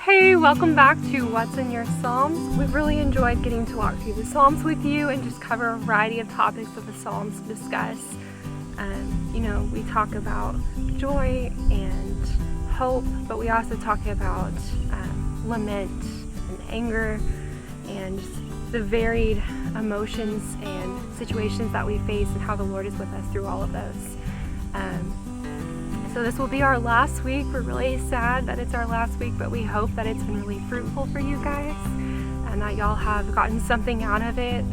Hey, welcome back to What's in Your Psalms. We've really enjoyed getting to walk through the Psalms with you and just cover a variety of topics of the Psalms to discuss. We talk about joy and hope, but we also talk about lament and anger and just the varied emotions and situations that we face and how the Lord is with us through all of those. So this will be our last week. We're really sad that it's our last week, but we hope that it's been really fruitful for you guys and that y'all have gotten something out of it.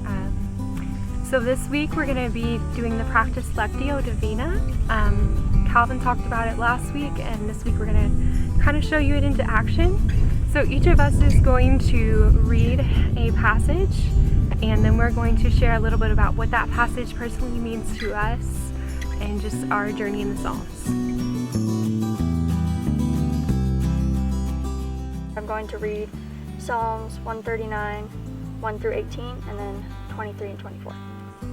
So this week we're going to be doing the practice Lectio Divina. Calvin talked about it last week, and this week we're going to kind of show you it into action. So each of us is going to read a passage, and then we're going to share a little bit about what that passage personally means to us and just our journey in the Psalms. I'm going to read Psalms 139, 1 through 18, and then 23 and 24.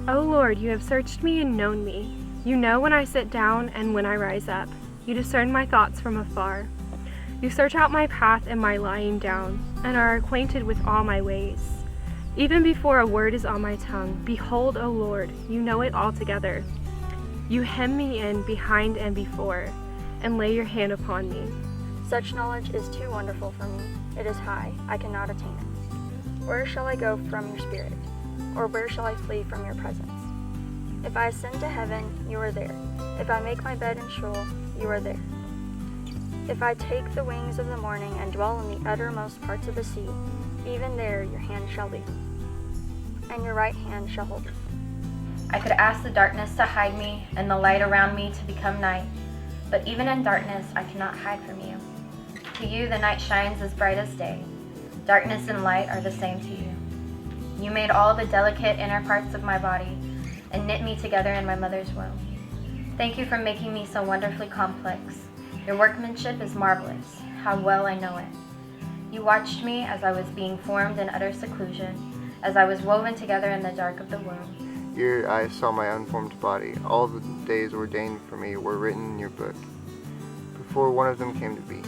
O Lord, you have searched me and known me. You know when I sit down and when I rise up. You discern my thoughts from afar. You search out my path and my lying down, and are acquainted with all my ways. Even before a word is on my tongue, behold, O Lord, you know it altogether. You hem me in behind and before, and lay your hand upon me. Such knowledge is too wonderful for me. It is high, I cannot attain it. Where shall I go from your spirit? Or where shall I flee from your presence? If I ascend to heaven, you are there. If I make my bed in Sheol, you are there. If I take the wings of the morning and dwell in the uttermost parts of the sea, even there your hand shall lead me, and your right hand shall hold me. I could ask the darkness to hide me and the light around me to become night, but even in darkness I cannot hide from you. To you the night shines as bright as day. Darkness and light are the same to you. You made all the delicate inner parts of my body and knit me together in my mother's womb. Thank you for making me so wonderfully complex. Your workmanship is marvelous. How well I know it. You watched me as I was being formed in utter seclusion, as I was woven together in the dark of the womb. Your eyes saw my unformed body. All the days ordained for me were written in your book, before one of them came to be.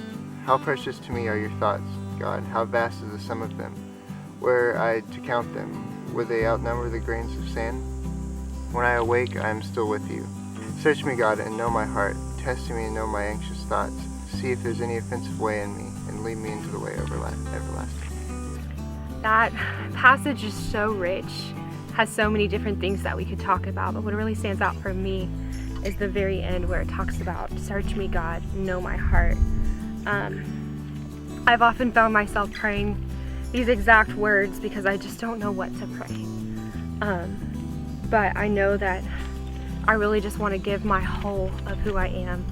How precious to me are your thoughts, God. How vast is the sum of them. Were I to count them, would they outnumber the grains of sand? When I awake, I am still with you. Search me, God, and know my heart. Test me and know my anxious thoughts. See if there's any offensive way in me, and lead me into the way everlasting. That passage is so rich, has so many different things that we could talk about, but what really stands out for me is the very end where it talks about, search me, God, know my heart. I've often found myself praying these exact words because I just don't know what to pray. But I know that I really just want to give my whole of who I am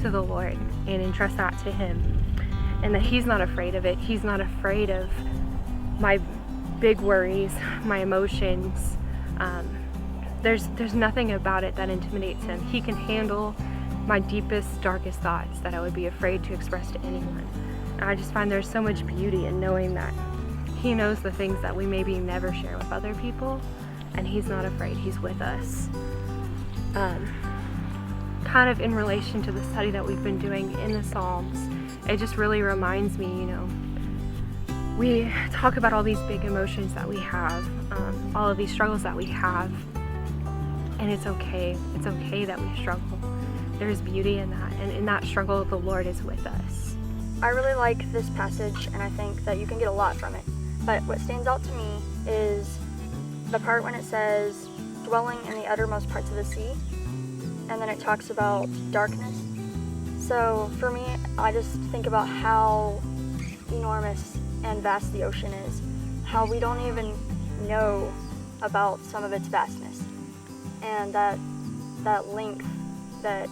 to the Lord and entrust that to Him. And that He's not afraid of it. He's not afraid of my big worries, my emotions. There's nothing about it that intimidates Him. He can handle my deepest, darkest thoughts that I would be afraid to express to anyone. And I just find there's so much beauty in knowing that He knows the things that we maybe never share with other people, and He's not afraid. He's with us. Kind of in relation to the study that we've been doing in the Psalms, it just really reminds me, we talk about all these big emotions that we have, all of these struggles that we have, and it's okay. It's okay that we struggle. There's beauty in that, and in that struggle, the Lord is with us. I really like this passage, and I think that you can get a lot from it. But what stands out to me is the part when it says, dwelling in the uttermost parts of the sea, and then it talks about darkness. So for me, I just think about how enormous and vast the ocean is, how we don't even know about some of its vastness, and that length, that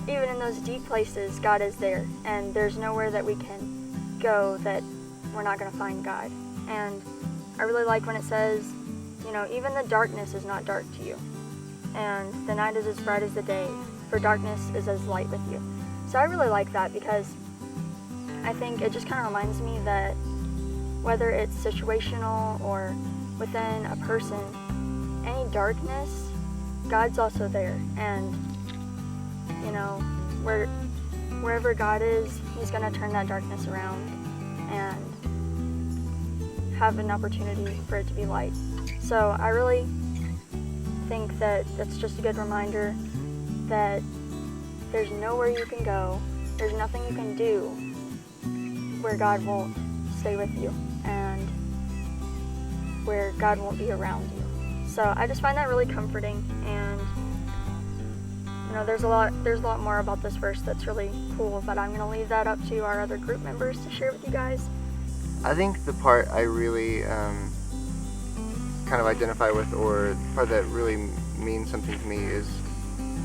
even in those deep places, God is there, and there's nowhere that we can go that we're not going to find God. And I really like when it says, even the darkness is not dark to you, and the night is as bright as the day, for darkness is as light with you. So I really like that because I think it just kind of reminds me that whether it's situational or within a person, any darkness, God's also there. And, wherever God is, He's going to turn that darkness around. And have an opportunity for it to be light. So I really think that that's just a good reminder that there's nowhere you can go, there's nothing you can do where God won't stay with you and where God won't be around you. So I just find that really comforting, and you know, there's a lot more about this verse that's really cool, but I'm going to leave that up to our other group members to share with you guys. I think the part I really kind of identify with, or the part that really means something to me, is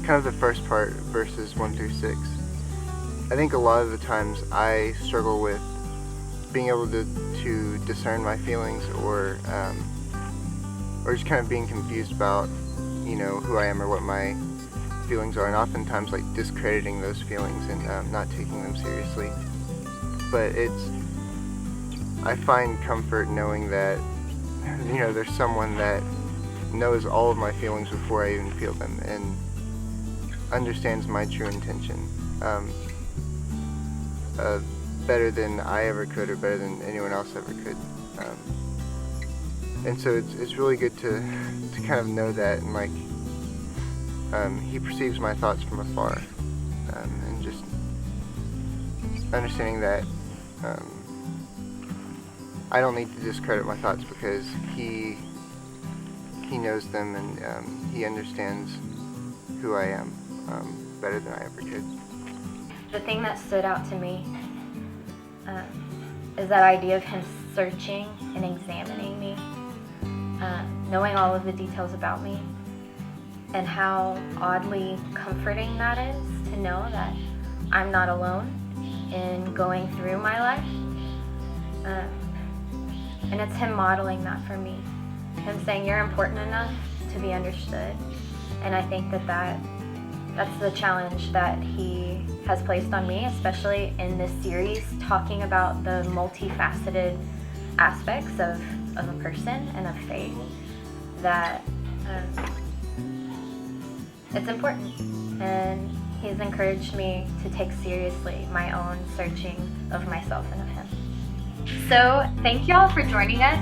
kind of the first part, verses 1 through 6. I think a lot of the times I struggle with being able to discern my feelings, or just kind of being confused about, you know, who I am or what my feelings are, and oftentimes like discrediting those feelings and not taking them seriously. But I find comfort knowing that, you know, there's someone that knows all of my feelings before I even feel them and understands my true intention better than I ever could, or better than anyone else ever could. And so it's really good to kind of know that, and like he perceives my thoughts from afar, and just understanding that I don't need to discredit my thoughts because he knows them, and he understands who I am better than I ever could. The thing that stood out to me is that idea of him searching and examining me, knowing all of the details about me, and how oddly comforting that is to know that I'm not alone in going through my life. And it's him modeling that for me, him saying you're important enough to be understood. And I think that's the challenge that he has placed on me, especially in this series, talking about the multifaceted aspects of a person and of faith, that it's important. And he's encouraged me to take seriously my own searching of myself and of him. So thank you all for joining us.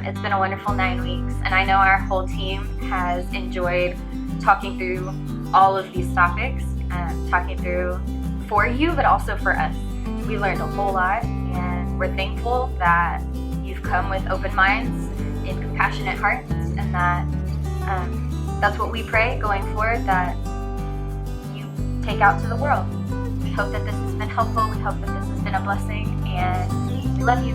It's been a wonderful 9 weeks, and I know our whole team has enjoyed talking through all of these topics, talking through for you, but also for us. We learned a whole lot, and we're thankful that you've come with open minds and compassionate hearts, and that that's what we pray going forward, that you take out to the world. We hope that this has been helpful. We hope that this has been a blessing, and we love you.